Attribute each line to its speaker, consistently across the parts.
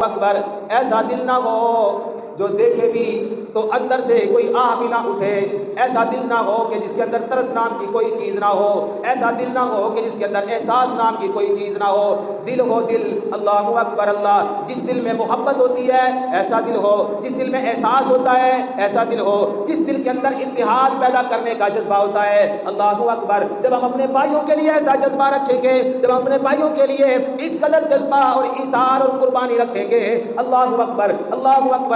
Speaker 1: اکبر، ایسا دل نہ ہو جو دیکھے بھی تو اندر سے کوئی آہ بھی نہ اٹھے، ایسا دل نہ ہو کہ جس کے اندر ترس نام کی کوئی چیز نہ ہو، ایسا دل نہ ہو کہ جس کے اندر احساس نام کی کوئی چیز نہ ہو۔ دل ہو دل، اللہ اکبر اللہ، جس دل میں محبت ہوتی ہے ایسا دل ہو، جس دل میں احساس ہوتا ہے ایسا دل ہو، جس دل کے اندر اتحاد پیدا کرنے کا جذبہ ہوتا ہے، اللہ اکبر۔ جب ہم اپنے بھائیوں کے لیے ایسا جذبہ رکھیں گے، جب ہم اپنے بھائیوں کے لیے اس قدر جذبہ اور ایثار اور قربانی رکھیں گے، اللہ اکبر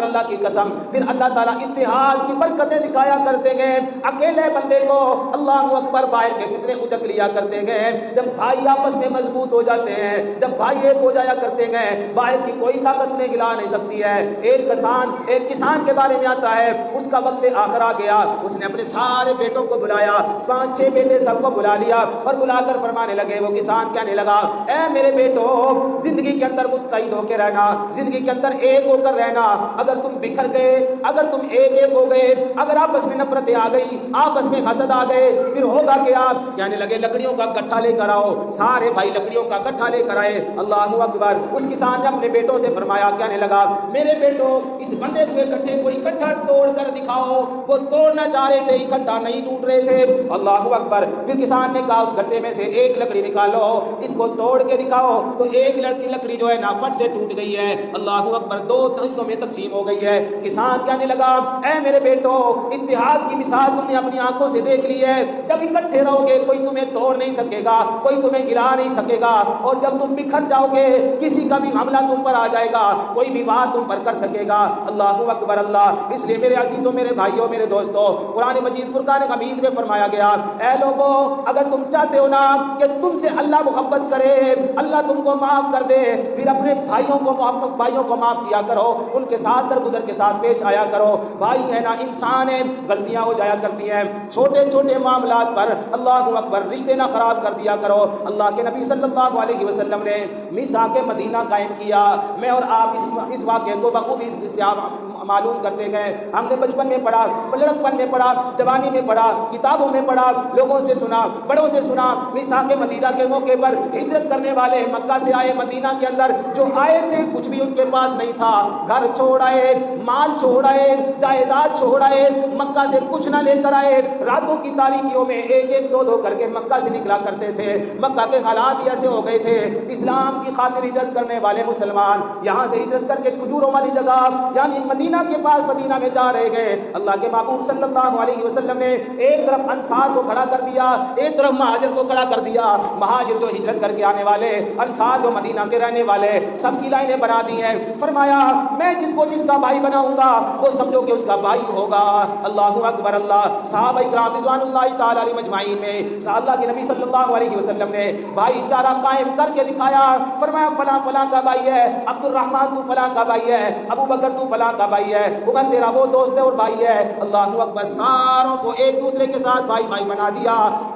Speaker 1: اللہ کی قسم، پھر اللہ تعالیٰ اتحاد کی برکتیں دکھایا کرتے ہیں۔ اکیلے بندے کو اللہ اکبر باہر کے فتنے اچک لیا کرتے ہیں۔ جب بھائی آپس میں مضبوط ہو جاتے ہیں، جب بھائی ایک ہو جایا کرتے ہیں، باہر کی کوئی طاقت انہیں ہلا نہیں سکتی ہے۔ ایک کسان کے بارے میں آتا ہے، اس کا وقت آخر آ گیا، اس نے اپنے سارے بیٹوں کو بلایا، 5-6 بیٹے سب کو بلا لیا اور بلا کر فرمانے لگے، وہ کسان کہنے لگا، اے میرے بیٹو، زندگی کے اندر متحد ہو کے رہنا، زندگی کے اندر ایک ہو کر رہنا۔ اگر تم بکھر گئے، اگر تم ایک ہو گئے، اگر آپس میں نفرتیں آ گئی، آپس میں حسد آ گئے، پھر ہوگا کیا؟ کہنے لگے لکڑیوں کا گٹھا لے کر آؤ۔ سارے بھائی لکڑیوں کا گٹھا لے کر آئے، اللہ اکبر۔ اس کسان نے اپنے بیٹوں سے فرمایا، کہنے لگا، میرے بیٹوں، اس بندے ہوئے گٹھے کو اکٹھا توڑ کر دکھاؤ۔ وہ توڑنا چاہ رہے تھے، اکٹھا نہیں ٹوٹ رہے تھے، اللہ اکبر۔ پھر کسان نے کہا، اس گٹھے میں سے ایک لکڑی نکالو، اس کو توڑ کے دکھاؤ۔ تو ایک لکڑی جو ہے نا فٹ سے ٹوٹ گئی ہے، اللہ اکبر، 2 حصوں میں تقسیم ہو گئی ہے۔ کسان کہنے لگا، اے میرے بیٹو، اتحاد کی مثال تم نے اپنی آنکھوں سے دیکھ لی ہے۔ جب اکٹھے رہو گے کوئی تمہیں توڑ نہیں سکے گا، کوئی تمہیں گرا نہیں سکے گا، اور جب تم بکھر جاؤ گے کسی کا بھی حملہ تم پر آ جائے گا، کوئی بھی وار تم پر کر سکے گا، اللہ اکبر اللہ۔ اس لیے میرے عزیزوں، میرے بھائیوں، میرے دوستوں، قرآن مجید فرقان حمید میں فرمایا گیا، اے لوگوں، اگر تم چاہتے ہو نا کہ تم سے اللہ محبت کرے، اللہ تم کو معاف کر دے، پھر اپنے بھائیوں کو معاف کیا کرو، ان کے ساتھ درگزر کے ساتھ پیش آیا کرو۔ بھائی ہے نا، انسان ہے، غلطیاں ہو جایا کرتی ہیں، چھوٹے چھوٹے معاملات پر اللہ اکبر رشتے نہ خراب کر دیا کرو۔ اللہ کے نبی صلی اللہ علیہ وسلم نے میثاق مدینہ قائم کیا۔ میں اور آپ اس واقعے کو بخوبی معلوم کرتے گئے، ہم نے بچپن میں پڑھا، لڑکپن میں پڑھا، جوانی میں پڑھا، کتابوں میں پڑھا، لوگوں سے سنا، بڑوں سے سنا۔ میثاق مدینہ کے موقع پر ہجرت کرنے والے مکہ سے آئے، مدینہ کے اندر جو آئے تھے کچھ بھی ان کے پاس نہیں تھا، گھر چھوڑ آئے، مال چھوڑ آئے، جائیداد چھوڑ آئے، مکہ سے کچھ نہ لے کر آئے۔ راتوں کی تاریکیوں میں ایک دو کر کے مکہ سے نکلا کرتے تھے۔ مکہ کے حالات ایسے ہو گئے تھے، اسلام کی خاطر ہجرت کرنے والے مسلمان یہاں سے ہجرت کر کے کھجوروں والی جگہ یعنی مدینہ کے پاس مدینہ میں جا رہے گئے۔ اللہ کے محبوب صلی اللہ علیہ وسلم نے ایک طرف انصار کو کھڑا کر دیا، ایک طرف مہاجر کو کھڑا کر دیا۔ مہاجر جو ہجرت کر کے آنے والے، انصار جو مدینہ کے رہنے والے، سب کی لائنیں بنا دی ہیں۔ فرمایا، میں جس کو جس کا بھائی بناؤں گا وہ سمجھو کہ اس کا بھائی ہوگا، اللہ اکبر اللہ۔ صحابہ کرام رضوان اللہ تعالی علیہ مجمعین میں اللہ کے نبی صلی اللہ علیہ وسلم نے بھائی چارہ قائم کر کے دکھایا۔ فرمایا، فلاں فلاں کا بھائی ہے، عبد الرحمن تو فلاں کا بھائی ہے، ابو بکر تو فلاں کا بھائی ہے، عمر تیرا وہ دوست ہے اور بھائی ہے، اللہ اکبر۔ ساروں کو ایک دوسرے کے ساتھ بھائی بھائی بنا دیا،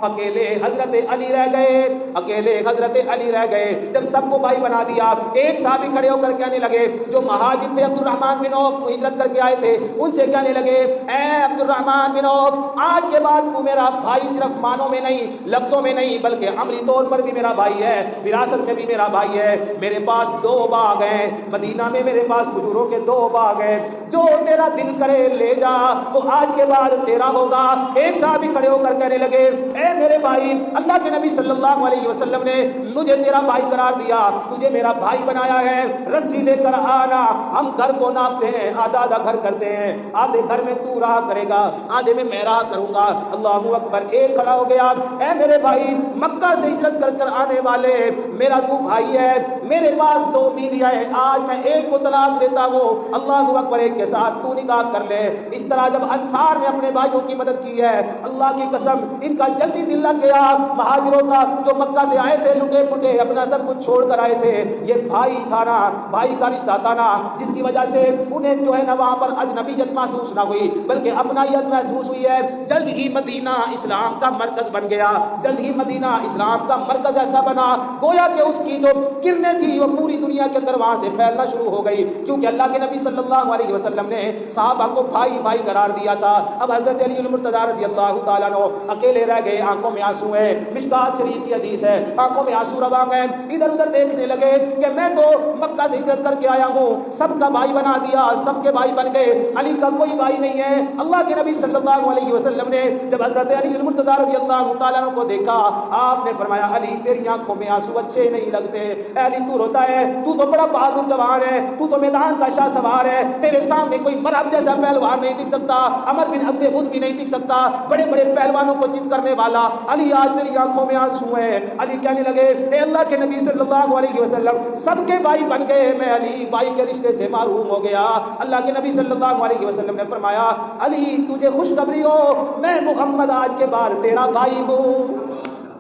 Speaker 1: اکیلے حضرت علی رہ گئے، اکیلے حضرت علی رہ گئے۔ جب سب کو بھائی بنا دیا، ایک صحابی کھڑے ہو کر کہنے لگے، جو مہاجر تھے عبد الرحمن بن عوف ہجرت کر کے آئے تھے، ان سے کہنے لگے، اے عبد الرحمن بن عوف، آج کے بعد تو میرا بھائی صرف مانوں میں نہیں، لفظوں میں نہیں، بلکہ عملی طور پر بھی میرا بھائی ہے، وراثت میں بھی میرا بھائی ہے۔ میرے پاس 2 باغ ہیں مدینہ میں، میرے پاس کھجوروں کے 2 باغ ہیں، جو تیرا دل کرے لے جا، وہ آج کے بعد تیرا ہوگا۔ ایک صحابی کھڑے ہو کر کہنے لگے، اے میرے بھائی، اللہ کے نبی صلی اللہ علیہ وسلم نے مجھے تیرا بھائی قرار دیا، تجھے میرا بھائی بنایا ہے، رسی لے کر آنا، ہم گھر کو ناپتے ہیں، آدھا آدھا گھر کرتے ہیں، آدھے گھر میں تو رہا کرے گا، آدھے میں رہا کروں گا، اللہ اکبر۔ ایک کھڑا ہو گیا، اے میرے بھائی، مکہ سے ہجرت کر کر آنے والے، میرا تو بھائی ہے، میرے پاس 2 بیویاں ہیں، آج میں ایک کو طلاق دیتا ہوں، اللہ اکبر، ایک کے ساتھ تو نکاح کر لے۔ اس طرح جب انصار نے اپنے بھائیوں کی مدد کی ہے، اللہ کی قسم ان کا جلدی دل لگ گیا۔ مہاجروں کا جو مکہ سے آئے تھے لٹے پٹے، اپنا سب کچھ چھوڑ کر آئے تھے، یہ بھائی تھا نا، بھائی کا رشتہ تھا نا، جس کی وجہ سے انہیں جو ہے نا وہاں پر اجنبیت محسوس نہ ہوئی بلکہ اپنائیت محسوس ہوئی ہے۔ جلد ہی مدینہ اسلام کا مرکز بن گیا، جلد ہی مدینہ اسلام کا مرکز ایسا بنا گویا کہ اس کی جو کرنیں تھی وہ پوری دنیا کے اندر وہاں سے پھیلنا شروع ہو گئی، کیونکہ اللہ کے نبی صلی اللہ علیہ وسلم نے صحابہ کو بھائی بھائی قرار دیا تھا۔ اب حضرت علی المرتضیٰ رضی اللہ تعالیٰ عنہ اکیلے رہ گئے، آنکھوں میں آنسو ہے، مشکات شریف کی حدیث ہے، آنکھوں میں آنسو رواں گئے، ادھر ادھر دیکھنے لگے کہ میں تو مکہ سے ہجرت کر کے آیا ہوں، سب کا بھائی بنا دیا، سب کے بھائی بن گئے، علی کا کوئی بھائی نہیں ہے۔ اللہ کے نبی صلی اللہ علیہ وسلم نے جب حضرت علی المرتضیٰ رضی اللہ تعالیٰ عنہ کو دیکھا، آپ نے فرمایا علی تیری آنکھوں میں آنسو اچھے نہیں لگتے، اے علی تو روتا ہے، تو بڑا بہادر جوان ہے، تو میدان کا شاہ سوار ہے، تیرے سامنے کوئی مرحب جیسا پہلوان نہیں ٹک سکتا، عمر بن عبد ود بھی نہیں ٹک سکتا، بڑے بڑے پہلوانوں کو جیت کرنے والا علی آج تیری آنکھوں میں آنسو ہیں۔ علی کہنے لگے اے اللہ کے نبی صلی اللہ علیہ وسلم سب کے بھائی بن گئے، میں علی بھائی کے رشتے سے محروم ہو گیا۔ اللہ کے نبی صلی اللہ علیہ وسلم نے فرمایا علی تجھے خوشخبری ہو، میں محمد آج کے بعد تیرا بھائی ہوں۔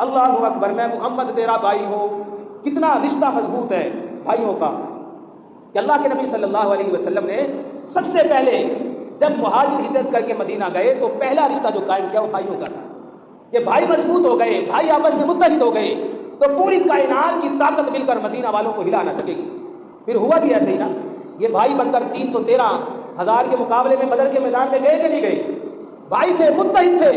Speaker 1: اللہ اکبر، میں محمد تیرا بھائی ہوں۔ کتنا رشتہ مضبوط ہے بھائیوں کا کہ اللہ کے نبی صلی اللہ علیہ وسلم نے سب سے پہلے جب مہاجر ہجرت کر کے مدینہ گئے تو پہلا رشتہ جو قائم کیا وہ بھائیوں کا تھا، کہ بھائی مضبوط ہو گئے، بھائی آپس میں متحد ہو گئے تو پوری کائنات کی طاقت مل کر مدینہ والوں کو ہلا نہ سکے گی۔ پھر ہوا بھی ایسے ہی نا، یہ بھائی بن کر 313,000 کے مقابلے میں بدر کے میدان میں گئے کہ نہیں گئے؟ بھائی تھے، متحد تھے،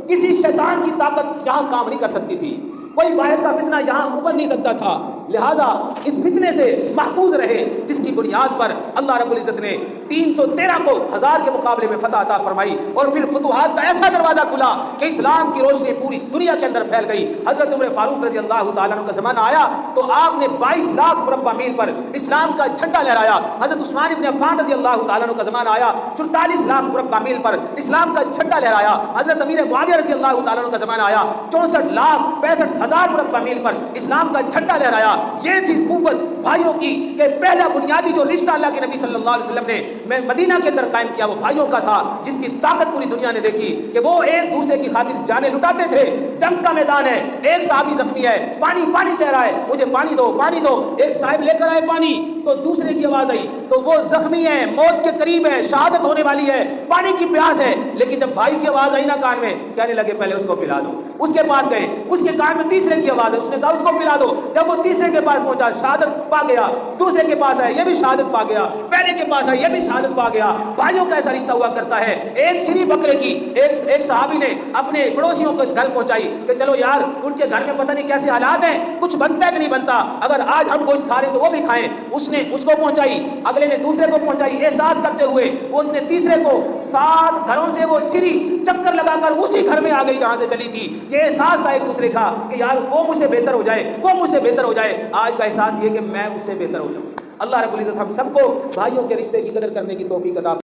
Speaker 1: کسی شیطان کی طاقت یہاں کام نہیں کر سکتی تھی، کوئی باہر کا فتنہ یہاں ابھر نہیں سکتا تھا، لہٰذا اس فتنے سے محفوظ رہے جس کی بنیاد پر اللہ رب العزت نے 313 کو 1000 کے مقابلے میں فتح عطا فرمائی، اور پھر فتوحات کا ایسا دروازہ کھلا کہ اسلام کی روشنی پوری دنیا کے اندر پھیل گئی۔ حضرت عمر فاروق رضی اللہ تعالیٰ عنہ کا زمانہ آیا تو آپ نے 22 لاکھ مربع میل پر اسلام کا جھنڈا لہرایا۔ حضرت عثمان ابن عفان رضی اللہ تعالیٰ عنہ کا زمانہ آیا، 44 لاکھ مربع میل پر اسلام کا جھنڈا لہرایا۔ حضرت امیر معاویہ رضی اللہ تعالیٰ عنہ کا زمانہ آیا، 64,65,000 مربع میل پر اسلام کا جھنڈا لہرایا۔ یہ تھی قوت بھائیوں کی کہ پہلا بنیادی جو رشتہ اللہ کے نبی صلی اللہ علیہ وسلم نے مدینہ کے اندر قائم کیا وہ بھائیوں کا تھا، جس کی طاقت پوری دنیا نے دیکھی کہ وہ ایک دوسرے کی خاطر جانیں لٹاتے تھے۔ جنگ کا میدان ہے، ایک صحابی زخمی ہے، پانی پانی کہہ رہا ہے، مجھے پانی دو پانی دو، ایک صاحب لے کر آئے پانی تو دوسرے کی آواز آئی تو وہ زخمی ہے، موت کے قریب ہے، شہادت ہونے والی ہے، پانی کی پیاس ہے، لیکن جب بھائی کی آواز آئی نا کان میں، کہنے لگے پہلے اس کو پلا دو۔ اس کے پاس گئے، اس کے کان میں تیسرے کی آواز ہے، اس نے کہا اس کو پلا دو۔ جب وہ تیسرے کے پاس پہنچا شہادت پا گیا، دوسرے کے پاس ہے یہ بھی شہادت پا گیا، پہلے کے پاس ہے یہ بھی شہادت پا گیا۔ بھائیوں کا ایسا رشتہ ہوا کرتا ہے۔ ایک شری بکرے کی ایک صحابی نے اپنے پڑوسیوں کو گھر پہنچائی کہ چلو یار ان کے گھر میں پتہ نہیں کیسے حالات ہیں، کچھ بنتا ہے کہ نہیں بنتا، اگر آج ہم گوشت کھا رہے تو وہ بھی کھائیں۔ اس نے اس کو پہنچائی، اگلے نے دوسرے کو پہنچائی، احساس کرتے ہوئے اس نے تیسرے کو 7 گھروں سے وہ شری چکر لگا کر اسی گھر میں آ گئی جہاں سے چلی تھی۔ یہ احساس تھا ایک دوسرے کا کہ یار وہ مجھ سے بہتر ہو جائے، وہ مجھ سے بہتر ہو جائے۔ آج کا احساس یہ کہ میں اس سے بہتر ہو جاؤں۔ اللہ رب العزت ہم سب کو بھائیوں کے رشتے کی قدر کرنے کی توفیق عطا